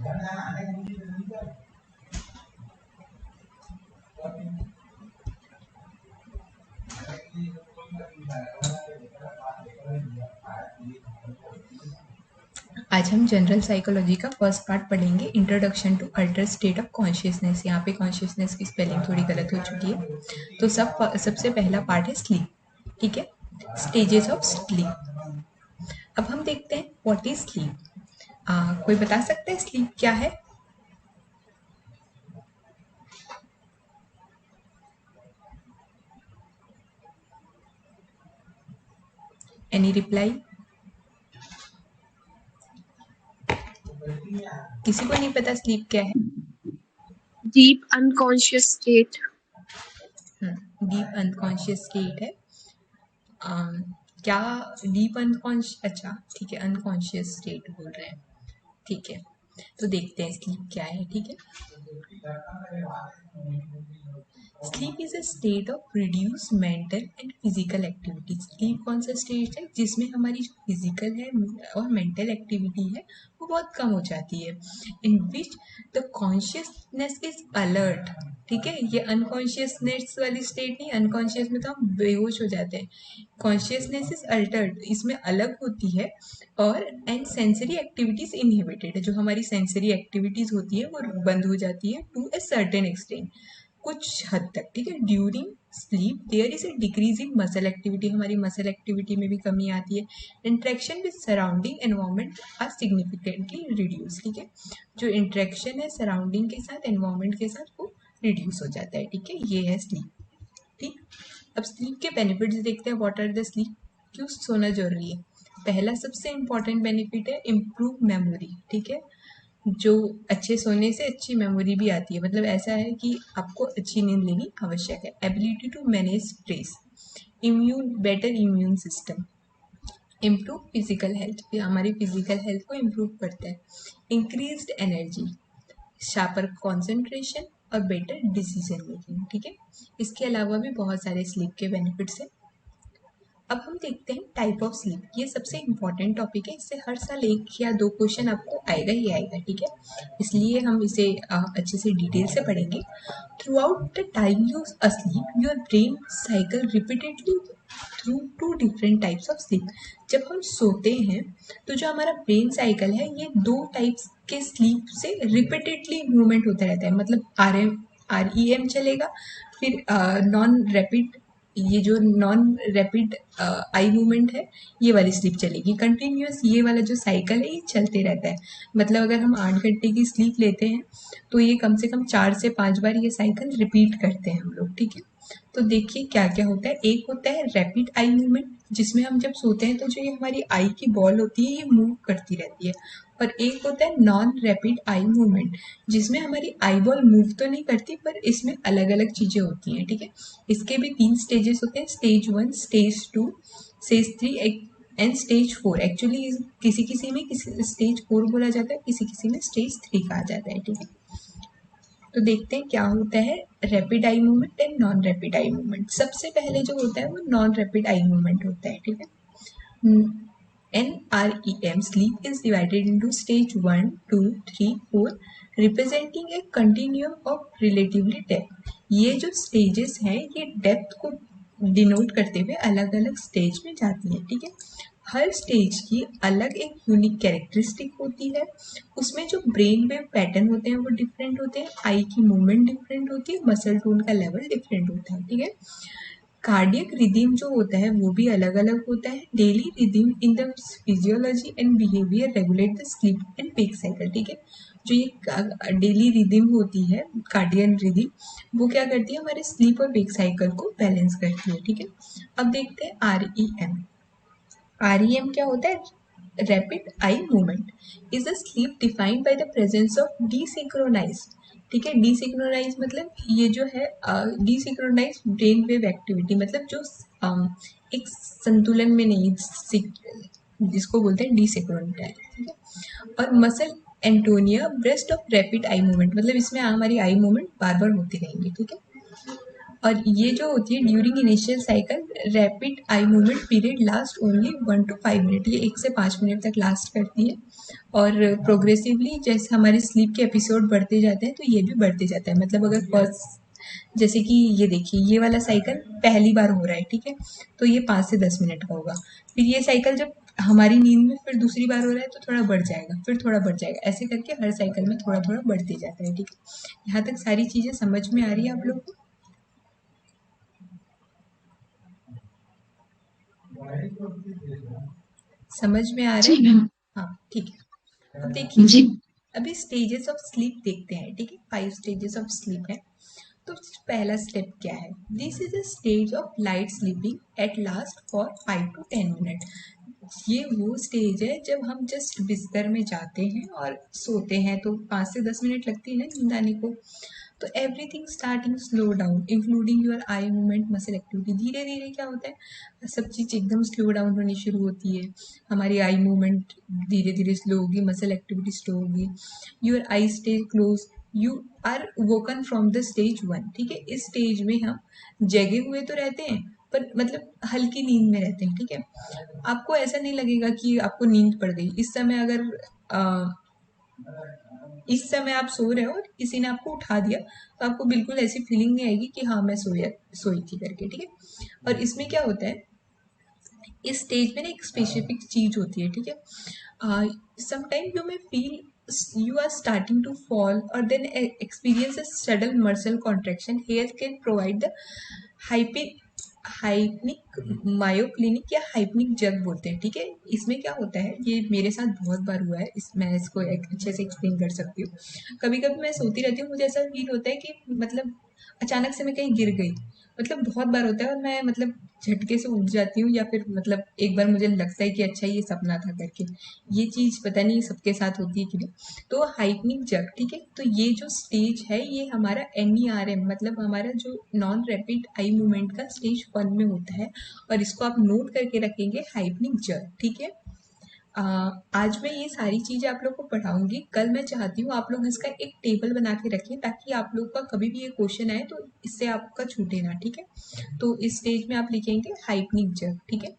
आज हम general psychology का फर्स्ट पार्ट पढ़ेंगे, introduction to alter state of consciousness. यहाँ पे कॉन्शियसनेस की स्पेलिंग थोड़ी गलत हो चुकी है। तो सबसे पहला पार्ट है स्लीप, ठीक है, स्टेजेस ऑफ स्लीप। अब हम देखते हैं व्हाट इज स्लीप। कोई बता सकता है स्लीप क्या है? Any reply? किसी को नहीं पता स्लीप क्या है? Deep unconscious state. Deep unconscious state है। क्या डीप अनकॉन्शियस? अच्छा ठीक है, अनकॉन्शियस स्टेट बोल रहे हैं, ठीक है। तो देखते हैं स्लीप क्या है, ठीक है। Sleep is a state of reduce mental and physical activity. Sleep कौन सा स्टेट है जिसमें हमारी जो फिजिकल है और मेंटल एक्टिविटी है वो बहुत कम हो जाती है। In which the consciousness is alert, ठीक है। ये अनकॉन्शियसनेस वाली स्टेट नहीं, अनकॉन्शियस में तो हम बेहोश हो जाते हैं। कॉन्शियसनेस इज अल्टर्ड, इसमें अलग होती है। और एंड सेंसरी एक्टिविटीज इनहिबिटेड है, जो हमारी सेंसरी एक्टिविटीज होती है वो बंद हो जाती है टू ए सर्टेन एक्सटेंट, कुछ हद तक, ठीक है। During sleep there is a decrease in muscle activity, हमारी मसल एक्टिविटी में भी कमी आती है। Interaction with surrounding environment are significantly reduce, ठीक है। जो इंट्रैक्शन है सराउंडिंग के साथ, एनवायरमेंट के साथ, वो रिड्यूस हो जाता है, ठीक है। ये है स्लीप, ठीक। अब स्लीप के बेनिफिट्स देखते हैं। What are the sleep? क्यों सोना जरूरी है? पहला सबसे इंपॉर्टेंट बेनिफिट है इम्प्रूव मेमोरी, ठीक है। जो अच्छे सोने से अच्छी मेमोरी भी आती है, मतलब ऐसा है कि आपको अच्छी नींद लेनी आवश्यक है। Ability to manage stress, immune, better immune system, improve physical health, हमारी फिजिकल हेल्थ को इम्प्रूव करता है। इंक्रीज्ड एनर्जी, शार्पर कॉन्सेंट्रेशन और बेटर डिसीजन मेकिंग, ठीक है। इसके अलावा भी बहुत सारे स्लीप के बेनिफिट्स हैं। अब हम देखते हैं टाइप ऑफ स्लीप। ये सबसे इंपॉर्टेंट टॉपिक है, इससे हर साल एक या दो क्वेश्चन आपको आएगा ही आएगा, ठीक है। इसलिए हम इसे अच्छे से डिटेल से पढ़ेंगे। Throughout the time you asleep your brain cycle repeatedly through two different types of sleep. जब हम सोते हैं तो जो हमारा ब्रेन साइकिल है ये दो टाइप्स के स्लीप से रिपीटेडली मूवमेंट होता रहता है। मतलब REM चलेगा, फिर नॉन रैपिड, ये जो नॉन रैपिड आई मूवमेंट है ये वाली स्लीप चलेगी कंटिन्यूअस। ये वाला जो साइकिल है ये चलते रहता है। मतलब अगर हम 8 घंटे की स्लीप लेते हैं तो ये कम से कम 4 से 5 बार ये साइकिल रिपीट करते हैं हम लोग, ठीक है। तो देखिए क्या क्या होता है। एक होता है रैपिड आई मूवमेंट, जिसमें हम जब सोते हैं तो जो ये हमारी आई की बॉल होती है ये मूव करती रहती है। और एक होता है नॉन रैपिड आई मूवमेंट, जिसमें हमारी आई बॉल मूव तो नहीं करती पर इसमें अलग अलग चीजें होती हैं, ठीक है। इसके भी 3 स्टेजेस होते हैं, stage 1, stage 2, stage 3 and stage 4। Actually किसी किसी में किसी स्टेज 4 बोला जाता है, किसी किसी में स्टेज 3 कहा जाता है, ठीक है। तो देखते हैं क्या होता है rapid eye movement and non rapid eye movement. सबसे पहले जो होता है वो नॉन रैपिड आई मूवमेंट होता है, ठीक है। NREM sleep is divided into stage 1, 2, 3, 4, representing a continuum of relatively depth। ये जो stages हैं ये depth को डिनोट करते हुए अलग अलग स्टेज में जाती है, ठीक है। हर स्टेज की अलग एक यूनिक कैरेक्टरिस्टिक होती है। उसमें जो ब्रेन वेव पैटर्न होते हैं वो डिफरेंट होते हैं, आई की मूवमेंट डिफरेंट होती है, मसल टोन का लेवल डिफरेंट होता है, ठीक है। कार्डियक रिदम जो होता है वो भी अलग अलग होता है। Daily rhythm in the physiology and behaviour regulate the sleep and wake cycle, ठीक है। जो ये डेली रिदम होती है, कार्डियन रिदम, वो क्या करती है हमारे स्लीप और वेक साइकिल को बैलेंस करती है, ठीक है। अब देखते हैं REM। REM क्या होता है? Rapid eye movement is a sleep defined by the presence of desynchronize, ठीक है। डीसिंक्रोनाइज मतलब ये जो है डीसिंक्रोनाइज ब्रेन वेव एक्टिविटी, मतलब जो एक संतुलन में नहीं, जिसको बोलते हैं डीसिंक्रोनाइज, ठीक है। और muscle atonia burst of rapid eye movement, मतलब इसमें हमारी आई मूवमेंट बार बार होती रहेंगी, ठीक है। और ये जो होती है during initial cycle rapid eye movement period last only 1 to 5 minute, ये 1 से 5 मिनट तक लास्ट करती है। और प्रोग्रेसिवली जैसे हमारे स्लीप के एपिसोड बढ़ते जाते हैं तो ये भी बढ़ते जाता है। मतलब अगर फर्स्ट, जैसे कि ये देखिए ये वाला साइकिल पहली बार हो रहा है, ठीक है, तो ये 5 से 10 मिनट का होगा। फिर ये साइकिल जब हमारी नींद में फिर दूसरी बार हो रहा है तो थोड़ा बढ़ जाएगा, फिर थोड़ा बढ़ जाएगा, ऐसे करके हर साइकिल में थोड़ा थोड़ा बढ़ते जाता है, ठीक है। यहाँ तक सारी चीजें समझ में आ रही है आप लोग को? समझ में आ रहा जी है? मैम। हाँ ठीक है। अब देखिए, जी। अभी स्टेजेस ऑफ स्लीप देखते हैं, ठीक है। 5 स्टेजेस ऑफ स्लीप है। तो पहला स्टेप क्या है? This is a stage of light sleeping at last for 5 to 10 minute. ये वो स्टेज है जब हम जस्ट बिस्तर में जाते हैं और सोते हैं, तो 5 से 10 मिनट लगती है ना नींद आने को। तो everything starting slow down including your eye movement muscle activity. धीरे धीरे क्या होता है, सब चीज़ एकदम स्लो डाउन होनी शुरू होती है। हमारी आई मूवमेंट धीरे धीरे स्लो होगी, मसल एक्टिविटी स्लो होगी, your eye stay close, you are woken from the stage 1। ठीक है, इस स्टेज में हम जगे हुए तो रहते हैं पर मतलब हल्की नींद में रहते हैं, ठीक है। आपको ऐसा नहीं लगेगा कि आपको नींद पड़ गई। इस समय अगर इस समय आप सो रहे हो और किसी ने आपको उठा दिया तो आपको बिल्कुल ऐसी फीलिंग नहीं आएगी कि हाँ मैं सोई थी करके, ठीक है। और इसमें क्या होता है, इस स्टेज में ना एक स्पेसिफिक चीज होती है, ठीक है। Sometime you may feel you are starting to fall और then experience a sudden muscle contraction here can provide the hypnic hypnic myoclonic या हाइपनिक जग बोलते हैं, ठीक है। इसमें क्या होता है, ये मेरे साथ बहुत बार हुआ है, इस मैं इसको एक अच्छे से एक्सप्लेन कर सकती हूँ। कभी कभी मैं सोती रहती हूँ, मुझे ऐसा फील होता है कि मतलब अचानक से मैं कहीं गिर गई। मतलब बहुत बार होता है और मैं मतलब झटके से उठ जाती हूँ, या फिर मतलब एक बार मुझे लगता है कि अच्छा ये सपना था करके। ये चीज़ पता नहीं सबके साथ होती है कि नहीं। तो हाइपनिक जग, ठीक है, तो ये जो स्टेज है ये हमारा NERM मतलब हमारा जो नॉन रैपिड आई मूवमेंट का स्टेज 1 में होता है। और इसको आप नोट करके रखेंगे, हाइपनिक जग, ठीक है। आज मैं ये सारी चीजें आप लोग को पढ़ाऊंगी। कल मैं चाहती हूँ आप लोग इसका एक टेबल बना के रखें ताकि आप लोग का कभी भी ये क्वेश्चन आए तो इससे आपका छूटे ना, ठीक है। तो इस स्टेज में आप लिखेंगे हाइपनिक जग, ठीक है।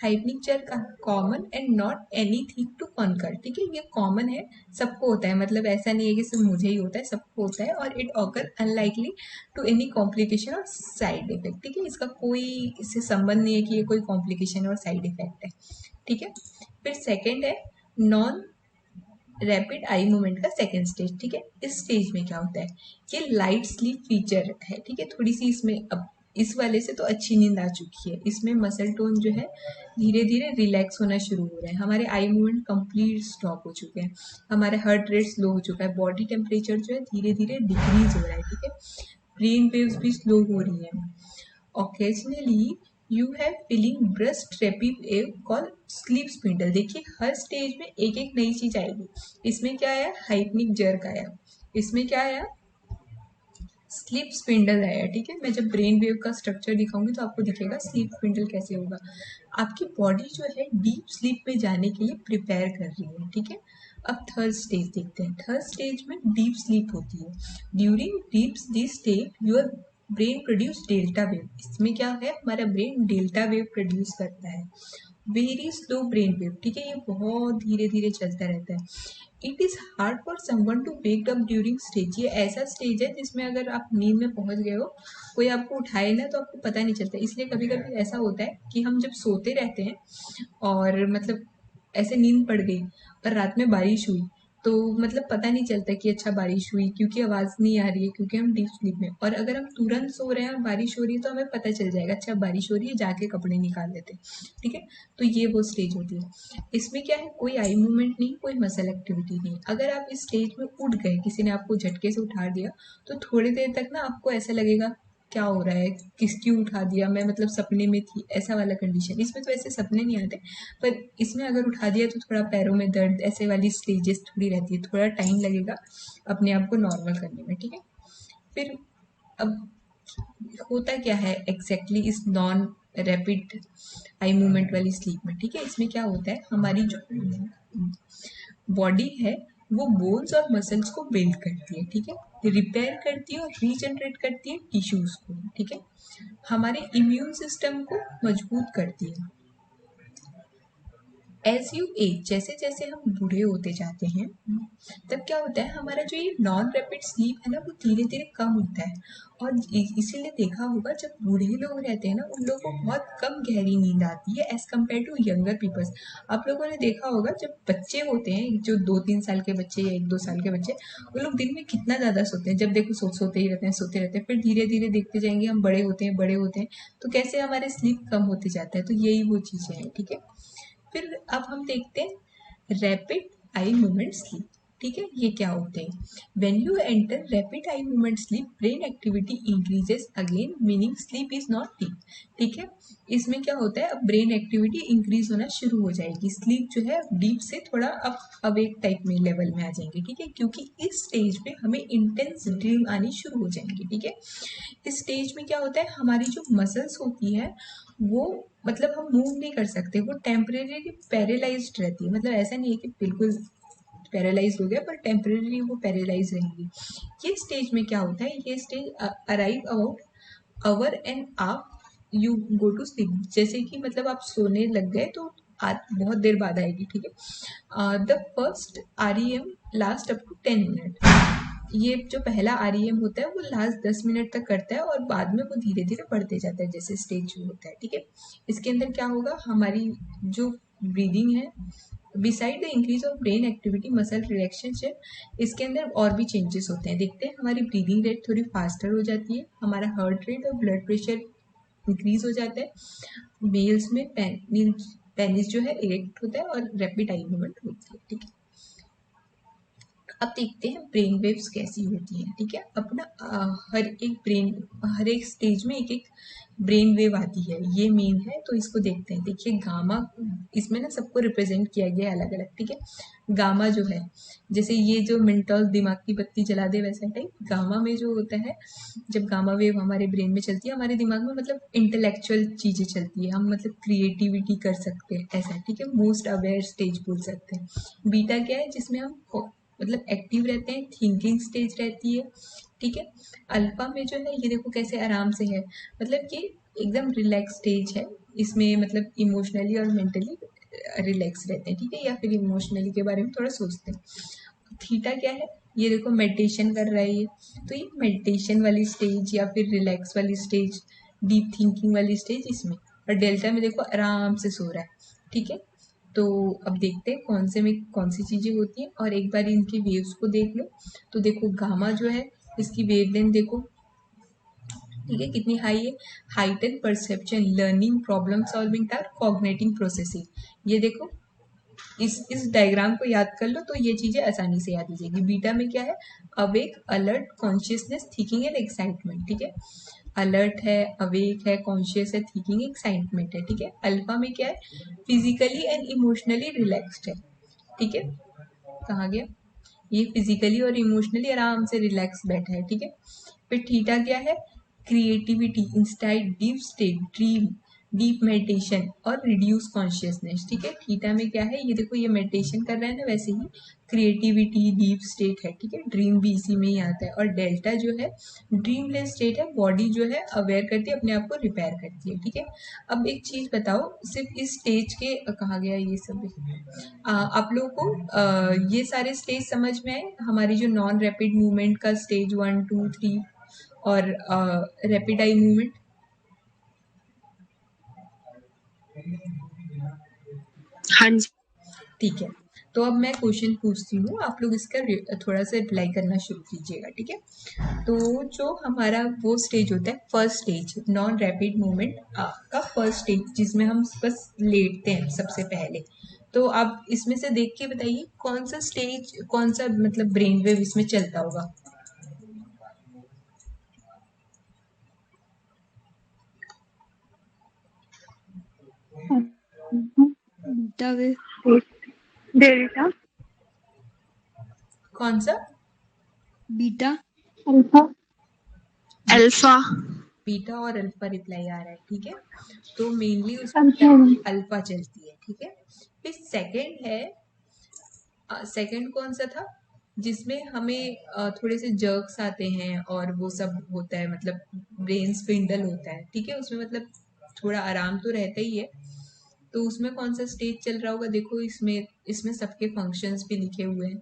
हाइपनिक जग का common and not anything to concern, ठीक है, ये कॉमन है, सबको होता है। मतलब ऐसा नहीं है कि सिर्फ मुझे ही होता है, सबको होता है। और it occur unlikely to any complication और साइड इफेक्ट, ठीक है। इसका कोई इससे संबंध नहीं है कि ये कोई कॉम्प्लिकेशन और साइड इफेक्ट है, ठीक है। फिर सेकंड है नॉन रैपिड आई मूवमेंट का सेकंड स्टेज, ठीक है। इस स्टेज में क्या होता है, ये लाइट स्लीप फीचर है, ठीक है। थोड़ी सी इसमें अब इस वाले से तो अच्छी नींद आ चुकी है। इसमें मसल टोन जो है धीरे धीरे रिलैक्स होना शुरू हो रहा है, हमारे आई मूवमेंट कंप्लीट स्टॉप हो चुके हैं, हमारा हार्ट रेट स्लो हो चुका है, बॉडी टेम्परेचर जो है धीरे धीरे डिक्रीज हो रहा है, ठीक है। ब्रेन वेव्स भी स्लो हो रही है। Occasionally, you have feeling breast rapid wave called sleep spindle। देखिए हर स्टेज में एक एक नई चीज आएगी। इसमें क्या आया, हाइपनिक जर्क आया। इसमें क्या आया, स्लीप स्पिंडल आया, ठीक है। मैं जब ब्रेन वेव का स्ट्रक्चर दिखाऊंगी तो आपको दिखेगा स्लीप स्पिंडल कैसे होगा। आपकी बॉडी जो है डीप स्लीप में जाने के लिए प्रिपेयर कर रही है, ठीक है। अब थर्ड स्टेज देखते हैं। थर्ड स्टेज में डीप स्लीप होती है। During deep this state your brain produce delta wave. इसमें क्या है, हमारा ब्रेन डेल्टा वेव प्रोड्यूस करता है। वेरी स्लो ब्रेन वेव, ठीक है, ये बहुत धीरे धीरे चलता रहता है। It is hard for someone to wake up during stage. ये ऐसा स्टेज है जिसमें अगर आप नींद में पहुंच गए हो, कोई आपको उठाए ना तो आपको पता नहीं चलता। इसलिए कभी कभी ऐसा होता है कि हम जब सोते रहते हैं और मतलब ऐसे नींद पड़ गई और रात में बारिश हुई तो मतलब पता नहीं चलता कि अच्छा बारिश हुई, क्योंकि आवाज नहीं आ रही है, क्योंकि हम डीप स्लीप में। और अगर हम तुरंत सो रहे हैं और बारिश हो रही है तो हमें पता चल जाएगा अच्छा बारिश हो रही है, जाके कपड़े निकाल लेते हैं, ठीक है। तो ये वो स्टेज होती है। इसमें क्या है, कोई आई मूवमेंट नहीं, कोई मसल एक्टिविटी नहीं। अगर आप इस स्टेज में उठ गए, किसी ने आपको झटके से उठा दिया, तो थोड़ी देर तक ना आपको ऐसा लगेगा क्या हो रहा है, क्यों उठा दिया, मैं मतलब सपने में थी, ऐसा वाला कंडीशन। इसमें तो ऐसे सपने नहीं आते, पर इसमें अगर उठा दिया तो थोड़ा पैरों में दर्द, ऐसे वाली स्टेजेस थोड़ी रहती है, थोड़ा टाइम लगेगा अपने आप को नॉर्मल करने में, ठीक है। फिर अब होता क्या है एग्जैक्टली इस नॉन रैपिड आई मूवमेंट वाली स्लीप में, ठीक है। इसमें क्या होता है, हमारी जो बॉडी है वो बोन्स और मसल्स को बिल्ड करती है, ठीक है, रिपेयर करती है और रीजनरेट करती है टिश्यूज को, ठीक है, हमारे इम्यून सिस्टम को मजबूत करती है। एज यू एज, जैसे जैसे हम बूढ़े होते जाते हैं, तब क्या होता है, हमारा जो ये नॉन रैपिड स्लीप है ना, वो धीरे धीरे कम होता है। और इसीलिए देखा होगा, जब बूढ़े लोग रहते हैं ना, उन लोगों को बहुत कम गहरी नींद आती है as compare to younger peoples. आप लोगों ने देखा होगा, जब बच्चे होते हैं, जो 2-3 साल के बच्चे या 1-2 साल के बच्चे, वो लोग दिन में कितना ज़्यादा सोते हैं, जब देखो सोते ही रहते हैं, सोते रहते हैं। फिर धीरे धीरे देखते जाएंगे, हम बड़े होते हैं, बड़े होते हैं, तो कैसे हमारे स्लीप कम होते जाता है। तो यही वो चीज़ें हैं, ठीक है। फिर अब हम देखते हैं रैपिड आई मूवमेंट स्लीप, ठीक है, ये क्या होते हैं। When you enter rapid eye movement sleep, brain activity increases again, meaning sleep is not deep, ठीक है। इसमें क्या होता है, अब ब्रेन एक्टिविटी इंक्रीज होना शुरू हो जाएगी, स्लीप जो है डीप से थोड़ा अब एक टाइप में लेवल में आ जाएंगे, ठीक है, क्योंकि इस स्टेज पे हमें इंटेंस ड्रीम आनी शुरू हो जाएंगी, ठीक है। इस स्टेज में क्या होता है, हमारी जो मसल्स होती है, वो मतलब हम मूव नहीं कर सकते, वो टेम्परेरी पैरालाइज्ड रहती है, मतलब ऐसा नहीं है कि बिल्कुल पैरालाइज हो गया, पर टेम्परेरी वो पैरालाइज रहेंगी। ये स्टेज में क्या होता है, ये stage arrive about our and आप यू गो टू स्लीप, जैसे कि मतलब आप सोने लग गए तो बहुत देर बाद आएगी, ठीक है। The first REM last up to 10 minute, ये जो पहला REM होता है वो लास्ट 10 मिनट तक करता है, और बाद में वो धीरे धीरे बढ़ते जाता है जैसे स्टेज होता है, ठीक है। इसके अंदर क्या होगा, हमारी जो ब्रीदिंग है, beside the increase of brain activity muscle relaxation, इसके अंदर और भी चेंजेस होते हैं। देखते हैं, हमारी ब्रीदिंग रेट थोड़ी फास्टर हो जाती है, हमारा हार्ट रेट और ब्लड प्रेशर इंक्रीज हो जाता है, मेल्स में पेनिस जो है इरेक्ट होता है और रैपिड आई मूवमेंट होती है, ठीक है। अब देखते हैं ब्रेन वेव्स कैसी होती हैं, ठीक है। अपना हर एक स्टेज में एक एक ब्रेन वेव आती है, ये मेन है, तो इसको देखते हैं। देखिए गामा, इसमें ना सबको रिप्रेजेंट किया गया है अलग अलग, ठीक है। गामा जो है, जैसे ये जो मिंटल दिमाग की बत्ती जला दे वैसा टाइप, गामा में जो होता है, जब गामा वेव हमारे ब्रेन में चलती है, हमारे दिमाग में मतलब इंटेलेक्चुअल चीजें चलती है, हम मतलब क्रिएटिविटी कर सकते हैं, ऐसा, ठीक है, मोस्ट अवेयर स्टेज बोल सकते हैं। बीटा क्या है, जिसमें हम मतलब एक्टिव रहते हैं, थिंकिंग स्टेज रहती है, ठीक है। अल्फा में जो है, ये देखो कैसे आराम से है, मतलब कि एकदम रिलैक्स स्टेज है, इसमें मतलब इमोशनली और मेंटली रिलैक्स रहते हैं, ठीक है, या फिर इमोशनली के बारे में थोड़ा सोचते हैं। थीटा क्या है, ये देखो मेडिटेशन कर रहा है ये, तो ये मेडिटेशन वाली स्टेज या फिर रिलैक्स वाली स्टेज, डीप थिंकिंग वाली स्टेज इसमें। और डेल्टा में देखो आराम से सो रहा है, ठीक है। तो अब देखते हैं कौन से में कौन सी चीज़ें होती हैं, और एक बार इनकी वेव्स को देख लो। तो देखो गामा जो है, इसकी वेवलेंथ देखो, ठीक है, कितनी हाई है। Heighten perception, learning, problem solving task, cognitive processing, ये देखो, इस डायग्राम को याद कर लो तो ये चीजें आसानी से याद हो जाएगी। बीटा में क्या है, awake, alert, consciousness, thinking and excitement, ठीक है, अलर्ट है, अवेक है, कॉन्शियस है, थिंकिंग, एक्साइटमेंट है, ठीक है। अल्फा में क्या है, फिजिकली एंड इमोशनली रिलैक्स्ड है, ठीक है। कहाँ गया, ये फिजिकली और इमोशनली आराम से रिलैक्स बैठा है, ठीक है। फिर थीटा क्या है, creativity, insight, deep state, dream, deep meditation और रिड्यूस कॉन्शियसनेस, ठीक है। थीटा में क्या है, ये देखो ये मेडिटेशन कर रहा है ना, वैसे ही क्रिएटिविटी, डीप स्टेट है, ठीक है, ड्रीम भी इसी में ही आता है। और डेल्टा जो है ड्रीमलेस स्टेट है, बॉडी जो है अवेयर करती है, अपने आप को रिपेयर करती है, ठीक है। अब एक चीज बताओ, सिर्फ इस स्टेज के कहा गया ये सब, आप लोगों को ये सारे स्टेज समझ में आए, हमारी जो नॉन रैपिड मूवमेंट का स्टेज 1, 2, 3 और रैपिड आई मूवमेंट, हाँ जी। ठीक है। तो अब मैं क्वेश्चन पूछती हूँ, आप लोग इसका थोड़ा सा रिप्लाई करना शुरू कीजिएगा, ठीक है। तो जो हमारा वो स्टेज होता है, first stage non rapid movement का फर्स्ट स्टेज, जिसमें हम बस लेटते हैं सबसे पहले, तो आप इसमें से देख के बताइए कौन सा स्टेज, कौन सा मतलब ब्रेन वेव इसमें चलता होगा। बीटा वेव, डेल्टा, कौन सा, बीटा, अल्फा, अल्फा, बीटा और अल्फा रिप्लाई आ रहा है, ठीक है। तो मेनली उसमें क्या अल्फा, अल्फा चलती है, ठीक है। फिर सेकंड है सेकंड कौन सा था जिसमें हमें थोड़े से जर्क्स आते हैं और वो सब होता है, मतलब ब्रेन स्पिंडल होता है, ठीक है, उसमें मतलब थोड़ा आराम तो रहता ही है। तो उसमें कौन सा स्टेज चल रहा होगा? देखो इसमें इसमें सबके फंक्शंस भी लिखे हुए हैं।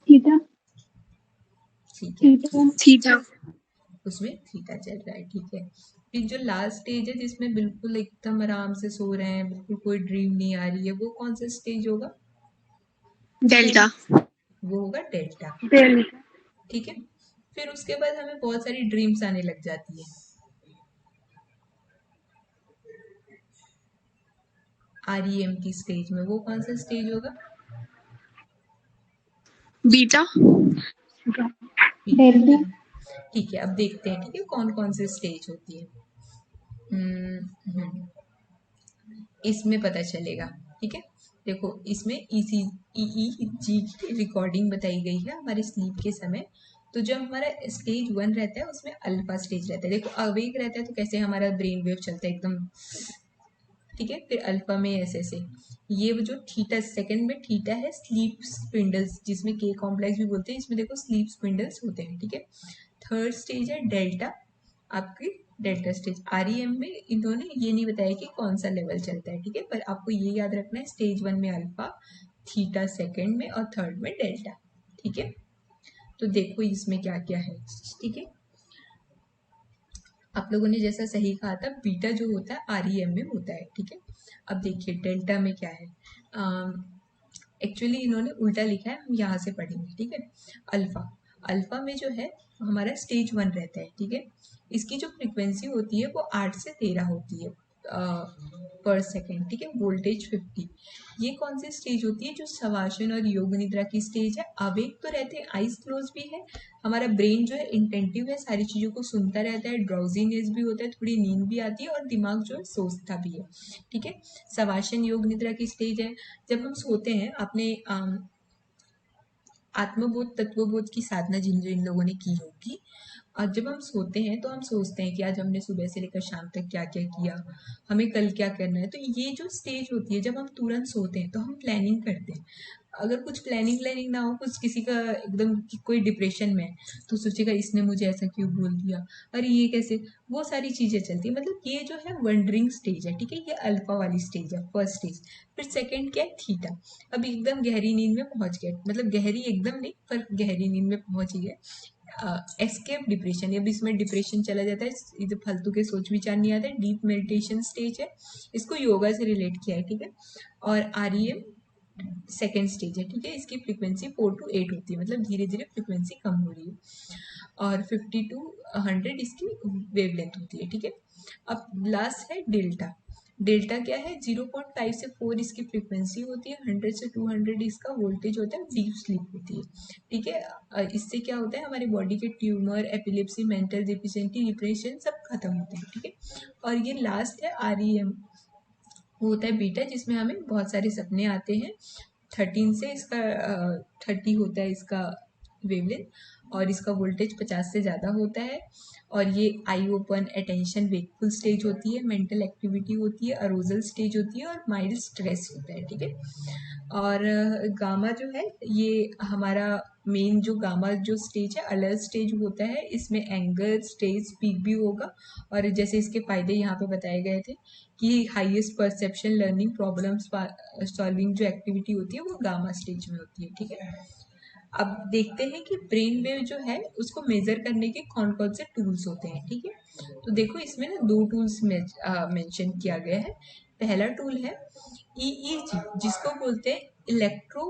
थीटा ठीक है, थीटा। उसमें थीटा चल रहा है, ठीक है। फिर जो लास्ट स्टेज है जिसमें बिल्कुल एकदम आराम से सो रहे हैं, बिल्कुल कोई ड्रीम नहीं आ रही है, वो कौन सा स्टेज होगा? डेल्टा। वो होगा डेल्टा, डेल्टा ठीक है। फिर उसके बाद हमें बहुत सारी ड्रीम्स आने लग जाती है। REM की स्टेज में वो कौन सा स्टेज होगा? बीटा। बीटा, डेल्टा ठीक है। अब देखते हैं, ठीक है, कौन कौन से स्टेज होती है। इसमें पता चलेगा, ठीक है। देखो इसमें EEG की रिकॉर्डिंग बताई गई है हमारे स्लीप के समय। तो जब हमारा स्टेज 1 रहता है उसमें अल्फा स्टेज रहता है। देखो अवेक रहता है तो कैसे हमारा ब्रेन वेव चलता है एकदम, ठीक है। फिर अल्फा में ऐसे ये जो थीटा, सेकंड में थीटा है स्लीप स्पिंडल्स, जिसमें के कॉम्प्लेक्स भी बोलते हैं, इसमें देखो स्लीप स्पिंडल्स होते हैं, ठीक है। थर्ड स्टेज है डेल्टा, आपकी डेल्टा स्टेज। REM में इन्होंने ये नहीं बताया कि कौन सा लेवल चलता है, ठीक है, पर आपको ये याद रखना है स्टेज 1 में अल्फा, थीटा सेकंड में और थर्ड में डेल्टा, ठीक है। तो देखो इसमें क्या क्या है, ठीक है। आप लोगों ने जैसा सही कहा था, बीटा जो होता है REM में होता है, ठीक है। अब देखिए डेल्टा में क्या है। एक्चुअली इन्होंने उल्टा लिखा है, हम यहाँ से पढ़ेंगे, ठीक है। अल्फा, अल्फा में जो है हमारा स्टेज 1 रहता है, ठीक है। इसकी जो फ्रीक्वेंसी होती है वो 8 से 13 होती है पर सेकेंड, ठीक है। वोल्टेज 50। ये कौन सी स्टेज होती है? जो शवासन और योग निद्रा की स्टेज है। अवेक तो रहते हैं, आइज क्लोज भी है, हमारा ब्रेन जो है इंटेंटिव है, सारी चीज़ों को सुनता रहता है, ड्राउजीनेस भी होता है, थोड़ी नींद भी आती है और दिमाग जो है सोचता भी है, ठीक है। शवासन योग निद्रा की स्टेज है जब हम सोते हैं। आपने आत्मबोध तत्वबोध की साधना जिन जिन लोगों ने की होगी, और जब हम सोते हैं तो हम सोचते हैं कि आज हमने सुबह से लेकर शाम तक क्या क्या किया, हमें कल क्या करना है। तो ये जो स्टेज होती है जब हम तुरंत सोते हैं तो हम प्लानिंग करते हैं। अगर कुछ प्लानिंग व्लानिंग ना हो, कुछ किसी का एकदम कोई डिप्रेशन में है तो सोचेगा इसने मुझे ऐसा क्यों बोल दिया, अरे ये कैसे, वो सारी चीजें चलती है। मतलब ये जो है वंडरिंग स्टेज है, ठीक है। ये अल्फा वाली स्टेज है, फर्स्ट स्टेज। फिर सेकंड क्या है? थीटा। अब एकदम गहरी नींद में पहुंच गए, मतलब गहरी एकदम नहीं पर गहरी नींद में पहुंच ही गए। एस्केप डिप्रेशन, अब इसमें डिप्रेशन चला जाता है, इधर फालतू के सोच विचार नहीं आता है। डीप मेडिटेशन स्टेज है, इसको योगा से रिलेट किया है, ठीक है। और REM सेकेंड स्टेज है, ठीक है। इसकी फ्रीक्वेंसी 4 to 8 होती है, मतलब धीरे धीरे फ्रीक्वेंसी कम हो रही है। और 50 to 100 इसकी वेवलेंथ होती है, ठीक है। अब लास्ट है डेल्टा। डेल्टा क्या है? 0.5 से 4 इसकी फ्रीक्वेंसी होती है, 100 से 200 इसका वोल्टेज होता है, डीप स्लीप होती है, ठीक है। इससे क्या होता है, हमारे बॉडी के tumour, epilepsy, mental deficiency, depression सब खत्म होते हैं, ठीक है। और ये लास्ट है REM, वो होता है बीटा, जिसमें हमें बहुत सारे सपने आते हैं। 13 से इसका 30 होता है इसका वेवलेंथ, और इसका वोल्टेज 50 से ज़्यादा होता है। और ये I open, attention, wakeful stage होती है, मेंटल एक्टिविटी होती है, अरोजल स्टेज होती है, और माइल्ड स्ट्रेस होता है, ठीक है। और गामा जो है ये हमारा मेन जो गामा जो स्टेज है, अलर्ट स्टेज होता है, इसमें एंगर स्टेज पीक भी होगा। और जैसे इसके फायदे यहाँ पे बताए गए थे कि highest perception, learning, problem solving जो एक्टिविटी होती है वो गामा स्टेज में होती है, ठीक है। अब देखते हैं कि ब्रेन वेव जो है उसको मेजर करने के कौन कौन से टूल्स होते हैं, ठीक है। तो देखो इसमें ना 2 टूल्स मेंशन किया गया है। पहला टूल है EEG, जिसको बोलते हैं इलेक्ट्रो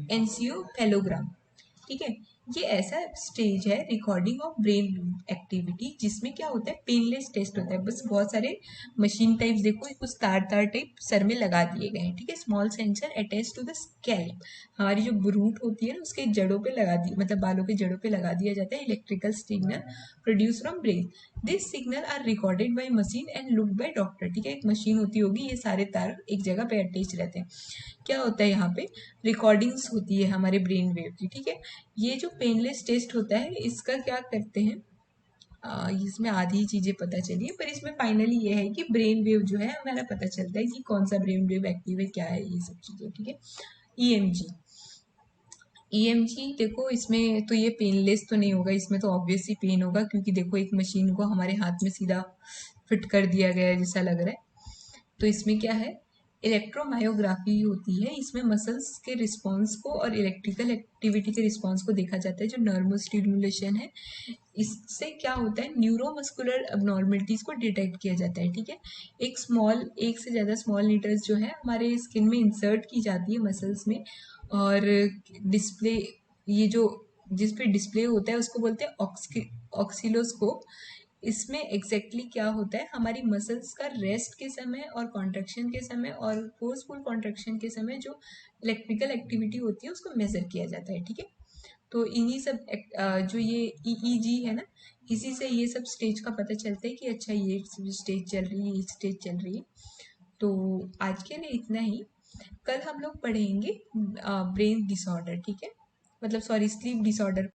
एनजियोफेलोग्राम, ठीक है। ये ऐसा स्टेज है रिकॉर्डिंग ऑफ ब्रेन एक्टिविटी, जिसमें क्या होता है, पेनलेस टेस्ट होता है, बस बहुत सारे मशीन टाइप्स, देखो कुछ तार तार टाइप सर में लगा दिए गए हैं, ठीक है। Small sensor attach to the scalp, हमारी जो रूट होती है ना उसके जड़ों पे लगा दी, मतलब बालों के जड़ों पे लगा दिया जाता है। Electrical signal produce from brain, this signal are recorded by machine and look by doctor, ठीक है। एक मशीन होती होगी, ये सारे तार एक जगह पे अटैच रहते हैं। क्या होता है यहाँ पे, रिकॉर्डिंग्स होती है हमारे ब्रेन वेव की, ठीक है। ये जो पेनलेस टेस्ट होता है इसका क्या करते हैं, इसमें आधी चीज़ें पता चली है, पर इसमें फाइनली ये है कि ब्रेन वेव जो है हमारा पता चलता है कि कौन सा ब्रेन वेव एक्टिव है, क्या है, ये सब चीज़ें, ठीक है। ईएमजी, ईएमजी देखो इसमें तो ये पेनलेस तो नहीं होगा, इसमें तो ऑब्वियसली पेन होगा, क्योंकि देखो एक मशीन को हमारे हाथ में सीधा फिट कर दिया गया है जैसा लग रहा है। तो इसमें क्या है, इलेक्ट्रोमायोग्राफी होती है, इसमें मसल्स के रिस्पॉन्स को और इलेक्ट्रिकल एक्टिविटी के रिस्पॉन्स को देखा जाता है, जो नर्वो स्टिमुलेशन है। इससे क्या होता है, न्यूरोमस्कुलर अबनॉर्मलिटीज को डिटेक्ट किया जाता है, ठीक है। एक से ज़्यादा स्मॉल नीडल्स जो है हमारे स्किन में इंसर्ट की जाती है मसल्स में, और डिस्प्ले, ये जो जिस पे डिस्प्ले होता है उसको बोलते हैं ऑक्सिलोस्कोप। इसमें एग्जैक्टली क्या होता है, हमारी मसल्स का रेस्ट के समय और कॉन्ट्रैक्शन के समय और फोर्सफुल कॉन्ट्रैक्शन के समय जो इलेक्ट्रिकल एक्टिविटी होती है उसको मेजर किया जाता है, ठीक है। तो इन्हीं सब जो ये ईईजी है ना, इसी से ये सब स्टेज का पता चलता है कि अच्छा ये स्टेज चल रही है, ये स्टेज चल रही है। तो आज के लिए इतना ही। कल हम लोग पढ़ेंगे ब्रेन डिसऑर्डर, ठीक है, मतलब सॉरी, स्लीप डिसऑर्डर।